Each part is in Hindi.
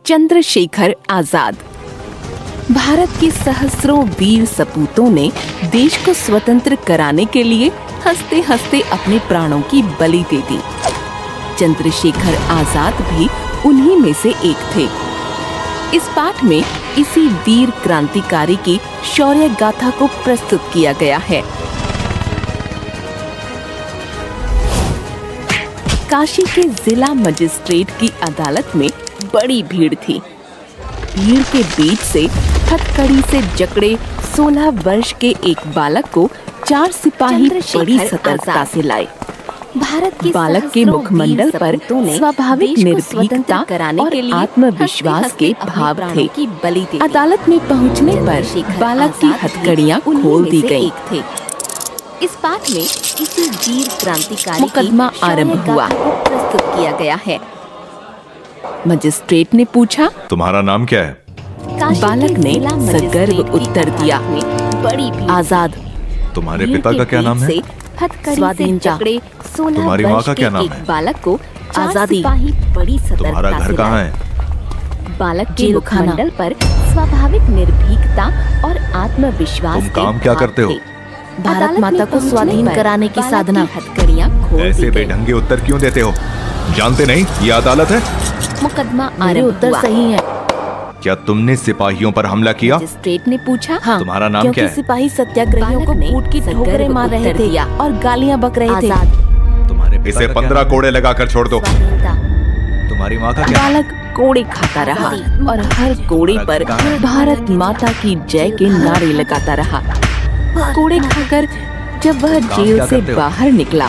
चंद्रशेखर आजाद। भारत के सहस्रों वीर सपूतों ने देश को स्वतंत्र कराने के लिए हंसते हंसते अपने प्राणों की बलि दे दी। चंद्रशेखर आजाद भी उन्हीं में से एक थे। इस पाठ में इसी वीर क्रांतिकारी की शौर्य गाथा को प्रस्तुत किया गया है। काशी के जिला मजिस्ट्रेट की अदालत में बड़ी भीड़ थी। भीड़ के बीच से हथकड़ी से जकड़े 16 वर्ष के एक बालक को 4 सिपाही बड़ी सतर्कता से लाए। भारत के बालक के मुखमंडल पर स्वाभाविक निर्भीकता और आत्मविश्वास के भाव थे। अदालत में पहुंचने पर बालक की हथकड़ियां खोल दी गईं। इस पाठ में इसी वीर क्रांतिकारी मुकदमा आरंभ हुआ प्रस्तुत किया गया है। मजिस्ट्रेट ने पूछा, तुम्हारा नाम क्या है? बालक ने सगर्व उत्तर दिया, आजाद। तुम्हारे पिता का क्या नाम है? स्वाधीन चकड़े 16 तुम्हारी माँ का क्या नाम है? बालक को आजादी। बड़ी तुम्हारा घर कहाँ है? बालक के मुखमंडल पर स्वाभाविक निर्भीकता और आत्मविश्वास। तुम काम क्या करते हो? भारत माता को स्वाधीन कराने की साधना। हथकड़ियां खोल दी गईं। ऐसे बेढंगे उत्तर क्यों देते हो? जानते नहीं ये अदालत है? मुकदमा आरंभ उत्तर सही है। क्या तुमने सिपाहियों पर हमला किया? मजिस्ट्रेट ने पूछा। हाँ, तुम्हारा नाम क्या है? सिपाही सत्याग्रहियों को कूट की ठोकरें मार रहे थे और गालियां बक रहे थे। तुम्हारे इसे 15 कोड़े लगाकर छोड़ दो। तुम्हारी माँ का क्या? बालक कोड़े खाता रहा और हर कोड़े पर भारत माता की जय के नारे लगाता रहा। कोड़े खाकर जब वह जेल से बाहर निकला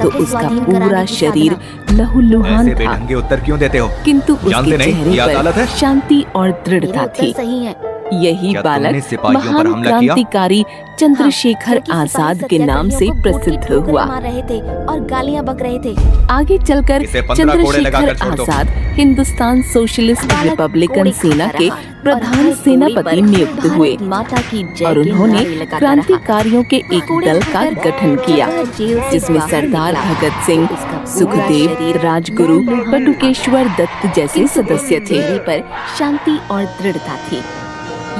तो उसका पूरा शरीर लहूलुहान था। बेढंगे उत्तर क्यों देते हो? किंतु उसके चेहरे पर शांति और दृढ़ता थी। यही बालक महान क्रांतिकारी चंद्रशेखर आजाद के नाम से प्रसिद्ध हुआ। और गालियां बक रहे थे। आगे चलकर चंद्रशेखर आजाद हिंदुस्तान सोशलिस्ट रिपब्लिकन सेना के प्रधान सेनापति नियुक्त हुए और उन्होंने क्रांतिकारियों के एक दल का गठन किया जिसमें सरदार भगत सिंह, सुखदेव, राजगुरु, बटुकेश्वर दत्त जैसे सदस्य थे। पर शांति और दृढ़ता थी।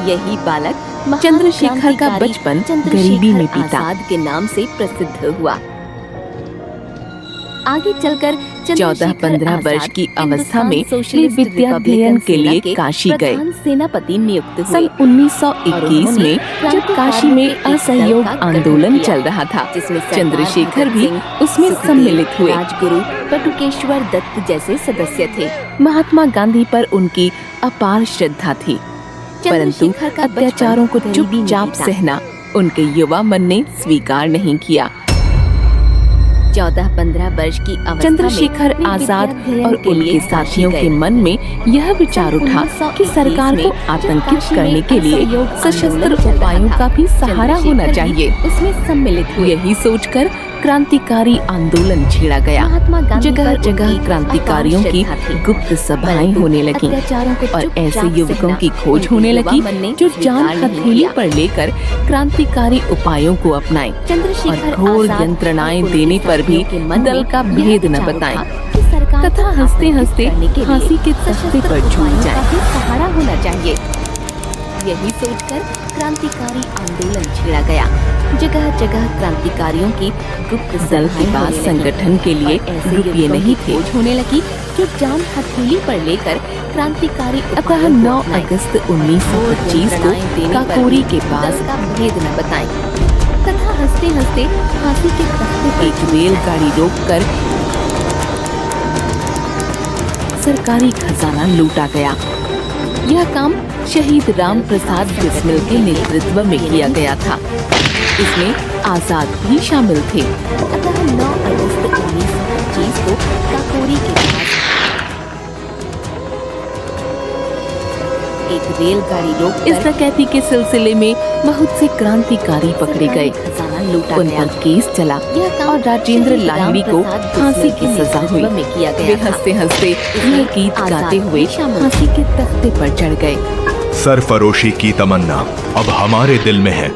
यही बालक चंद्रशेखर का बचपन गरीबी में बीता के नाम से प्रसिद्ध हुआ। आगे चलकर 14-15 वर्ष की अवस्था में वे विद्याध्ययन के लिए काशी गए। सेनापति नियुक्त हुए। सन 1921 में जब काशी में असहयोग आंदोलन चल रहा था, चंद्रशेखर भी उसमें सम्मिलित हुए। राजगुरु, बटुकेश्वर दत्त जैसे सदस्य थे। महात्मा गांधी पर उनकी अपार श्रद्धा थी, परंतु अत्याचारों को चुपचाप सहना उनके युवा मन ने स्वीकार नहीं किया। 14-15 वर्ष की अवस्था चंद्रशेखर आजाद और उनके साथियों के मन में यह विचार उठा कि सरकार को आतंकित करने के लिए सशस्त्र उपायों का भी सहारा होना चाहिए। उसमें सम्मिलित हुए। यही सोचकर क्रांतिकारी आंदोलन छेड़ा गया। जगह जगह क्रांतिकारियों की गुप्त सभाएं होने लगी और ऐसे युवकों की खोज होने लगी जो जान हथेली पर लेकर क्रांतिकारी उपायों को अपनाएं और घोर यंत्रणाएं देने पर भी दल का भेद न बताएं तथा हंसते हंसते फांसी के तख्ते पर झूल जाएं। सहारा होना चाहिए। यही सोचकर क्रांतिकारी आंदोलन छेड़ा गया। जगह जगह क्रांतिकारियों की गुप्त दल के पास संगठन के लिए रुपये नहीं थे। होने लगी जो जान हथेली पर लेकर क्रांतिकारी। अतः 9 अगस्त 1925 को काकोरी के पास का भेद न बताएं तथा हंसते हंसते फांसी के तख्ते पर एक रेलगाड़ी रोककर सरकारी खजाना लूटा गया। यह काम शहीद राम प्रसाद बिस्मिल के नेतृत्व में किया गया था। इसमें आजाद भी शामिल थे। अतः 9 अगस्त 1925 को काकोरी के पास एक रेलगाड़ी रोककर इस डकैती के सिलसिले में बहुत से क्रांतिकारी पकड़े गए। उन पर केस चला और राजेंद्र लाहिड़ी को फांसी की सजा हुई। वे हंसते हंसते यह गीत गाते हुए फांसी के तख्ते पर चढ़ गए। सरफरोशी की तमन्ना अब हमारे दिल में है,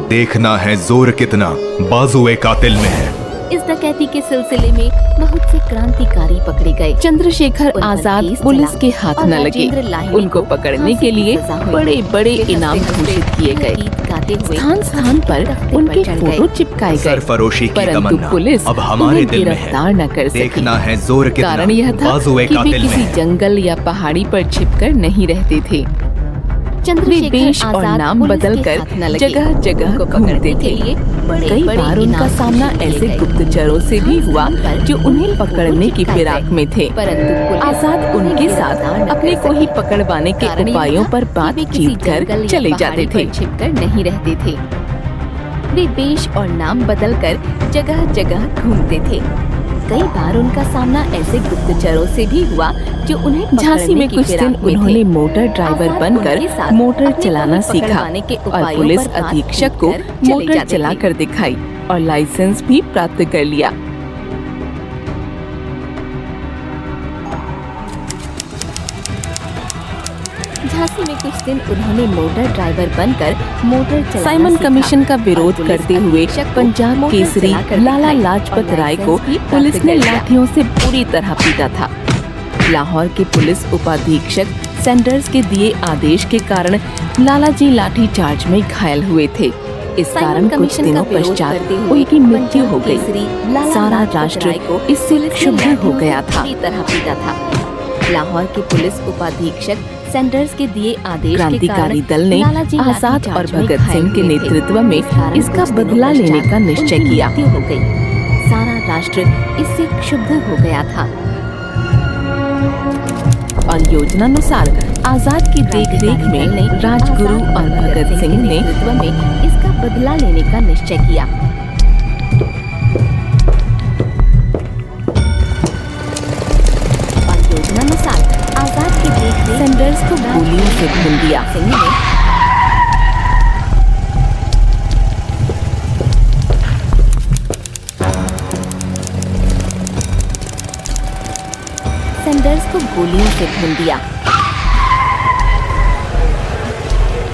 देखना है जोर कितना बाजुए कातिल में है। इस डकैती के सिलसिले में बहुत से क्रांतिकारी पकड़े गए। चंद्रशेखर उन पर आजाद केस पुलिस चला के हाथ और न लगे। राजेंद्र लाहिड़ी उनको को पकड़ने फांसी के की लिए सजा हुई। बड़े बड़े वे इनाम हंसते घोषित किए गए। गीत गाते हुए स्थान स्थान पर तख्ते उनके चढ़ फोटो गए। चिपकाए गए, सरफरोशी की परंतु तमन्ना पुलिस अब हमारे उन्हें दिल में है। गिरफ्तार न कर सकी। देखना है जोर कितना कारण यह था बाजुए कि वे कातिल में किसी है। जंगल या पहाड़ी पर छिपकर नहीं रहते थे। वे चंद्रशेखर वेश और आजाद नाम पुलिस बदल के कर हाथ न लगे। जगह जगह उनको घूमते पकड़ने के थे। लिए बड़े कई बड़े बार उनका इनाम सामना घोषित किए ऐसे गए। गुप्तचरों से भी हुआ जो उन्हें पकड़ने की फिराक में थे, परंतु पुलिस आजाद उन्हें उनके गिरफ्तार साथ न कर अपने को ही सकी। पकड़वाने के कारण यह उपायों था पर कि वे किसी बातचीत कर जंगल या चले पहाड़ी जाते थे। पर छिपकर नहीं रहते थे। वे वेश और नाम बदलकर जगह जगह घूमते थे। कई बार उनका सामना ऐसे गुप्तचरों से भी हुआ जो उन्हें झांसी में पकड़ने की कुछ दिन फिराक में उन्होंने थे। मोटर ड्राइवर आजाद बनकर उनके साथ मोटर अपने को चलाना ही सीखा पकड़वाने के और उपायों पुलिस पर बात अधीक्षक को कर चले मोटर जाते चला थे। कर दिखाई और लाइसेंस भी प्राप्त कर लिया। झांसी में कुछ दिन उन्होंने मोटर ड्राइवर बनकर मोटर चलाना साइमन सीखा कमीशन का और विरोध पुलिस करते हुए अधीक्षक को पंजाब मोटर केसरी चलाकर लाला दिखाई लाजपत और राय को लाइसेंस भी प्राप्त पुलिस ने कर लिया। लाठियों से बुरी तरह पीटा था। लाहौर के पुलिस उपाधीक्षक सैंडर्स के दिए आदेश के कारण लालाजी लाठी चार्ज में घायल हुए थे। इस साइमन कारण कुछ कमीशन दिनों का विरोध पश्चात करते हुए उनकी मृत्यु हो पंजाब गई। केसरी लाला सारा लाजपत राष्ट्र राय को इससे पुलिस ने क्षुब्ध हो लाठियों से गया था। बुरी तरह पीटा था। लाहौर के पुलिस उपाधीक्षक सैंडर्स के दिए आदेश के क्रांतिकारी कारण दल ने लालाजी लाठी आजाद और चार्ज में भगत घायल सिंह के हुए थे। नेतृत्व में इस कारण इसका कुछ दिनों बदला लेने पश्चात का निश्चय उनकी किया। मृत्यु हो गई। सारा राष्ट्र इससे क्षुब्ध हो गया था और योजनानुसार आजाद की देखरेख में राजगुरु और भगत सिंह ने नेतृत्व में इसका बदला लेने का निश्चय किया। और योजनानुसार आजाद की देखरेख सैंडर्स को गोलियों से भून दिया। सिंह ने सैंडर्स को गोलियों से भून दिया।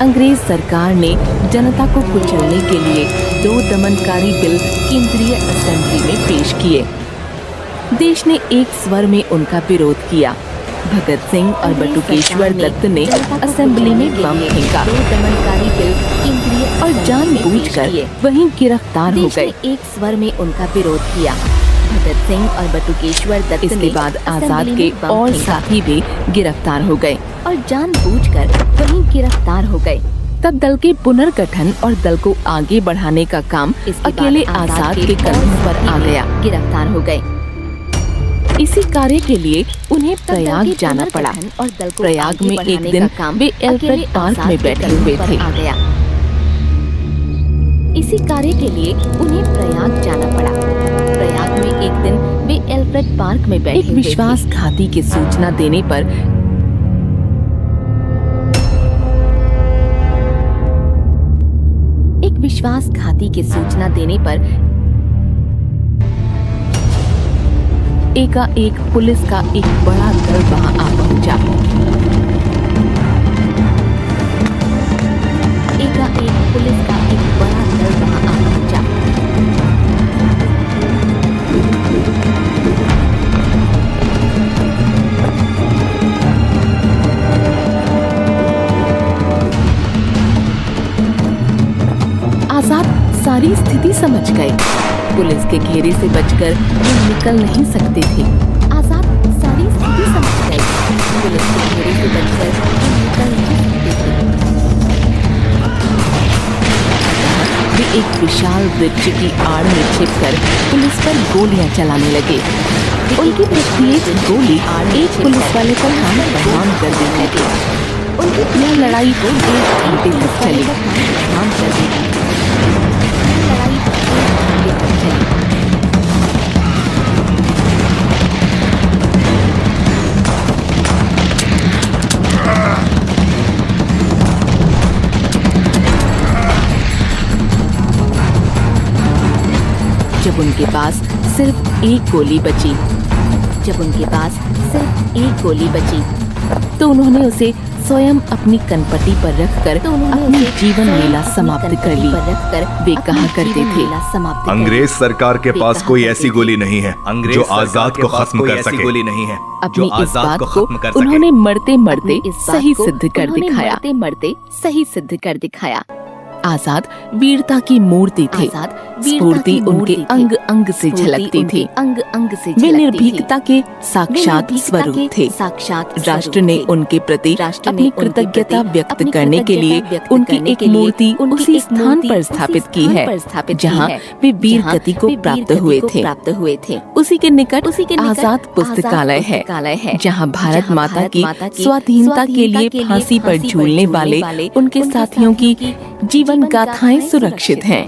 अंग्रेज सरकार ने जनता को कुचलने के लिए 2 दमनकारी बिल केंद्रीय असेंबली में पेश किए। देश ने एक स्वर में उनका विरोध किया। भगत सिंह और बटुकेश्वर दत्त ने असेंबली में बम फेंका दमनकारी बिल केंद्रीय और जानबूझकर वहीं गिरफ्तार हो देश ने गए। एक स्वर में उनका विरोध किया। भगत सिंह और बटुकेश्वर दत्त इसके ने बाद आजाद असेंबली के में बम और फेंका साथी भी गिरफ्तार हो गए। और जानबूझकर वहीं गिरफ्तार हो गए। तब दल के पुनर्गठन और दल को आगे बढ़ाने का काम इसके बाद अकेले आजाद के और कंधों पर साथी आ भी गया। गिरफ्तार हो गए। इसी कार्य के लिए उन्हें तब दल प्रयाग के जाना पड़ा। पुनर्गठन और दल को प्रयाग आगे में एक बढ़ाने दिन का काम वे एल्फ्रेड अकेले पार्क आजाद में के बैठे कंधों हुए पर थे। आ गया। इसी कार्य के लिए उन्हें प्रयाग जाना पड़ा। प्रयाग में एक दिन वे एल्फ्रेड पार्क में बैठे एक हुए थे। विश्वासघाती की सूचना देने पर विश्वासघाती की सूचना देने पर एकाएक पुलिस का एक बड़ा दल वहां आ पहुंचा। एकाएक पुलिस का एक बड़ा दल वहां आ पहुंचा। आजाद सारी स्थिति समझ गए। पुलिस के घेरे से बचकर वे निकल नहीं सकते थे। आजाद सारी स्थिति समझ गए। पुलिस के घेरे से बचकर वे निकल नहीं सकते थे। वे एक विशाल वृक्ष की आड़ में छिपकर पुलिस पर गोलियां चलाने लगे। उनकी प्रत्येक गोली एक पुलिस वाले का कान बदनाम कर देने लगी। उनकी यह लड़ाई 1 घंटे तक चली। बदनाम कर दी। लड़ाई 1 घंटे तक चली। जब उनके पास सिर्फ एक गोली बची जब उनके पास सिर्फ एक गोली बची तो उन्होंने उसे स्वयं अपनी कनपटी पर रखकर अपनी जीवन लीला समाप्त कर ली। वे कहा करते थे, अंग्रेज सरकार के पास कोई ऐसी गोली नहीं है जो आजाद को खत्म कर सके। गोली नहीं है अपनी इस बात को उन्होंने मरते मरते सही सिद्ध कर दिखाया। आजाद वीरता की मूर्ति थे। स्फूर्ति उनके अंग अंग से झलकती थी। वे निर्भीकता के साक्षात स्वरूप थे। राष्ट्र ने उनके प्रति अपनी कृतज्ञता व्यक्त करने के लिए उनकी एक मूर्ति उसी स्थान पर स्थापित की है जहां वे वीर गति को प्राप्त हुए थे। उसी के निकट आजाद पुस्तकालय है जहां भारत माता की स्वाधीनता के लिए फांसी पर झूलने वाले उनके साथियों की जीवन गाथाएं सुरक्षित हैं।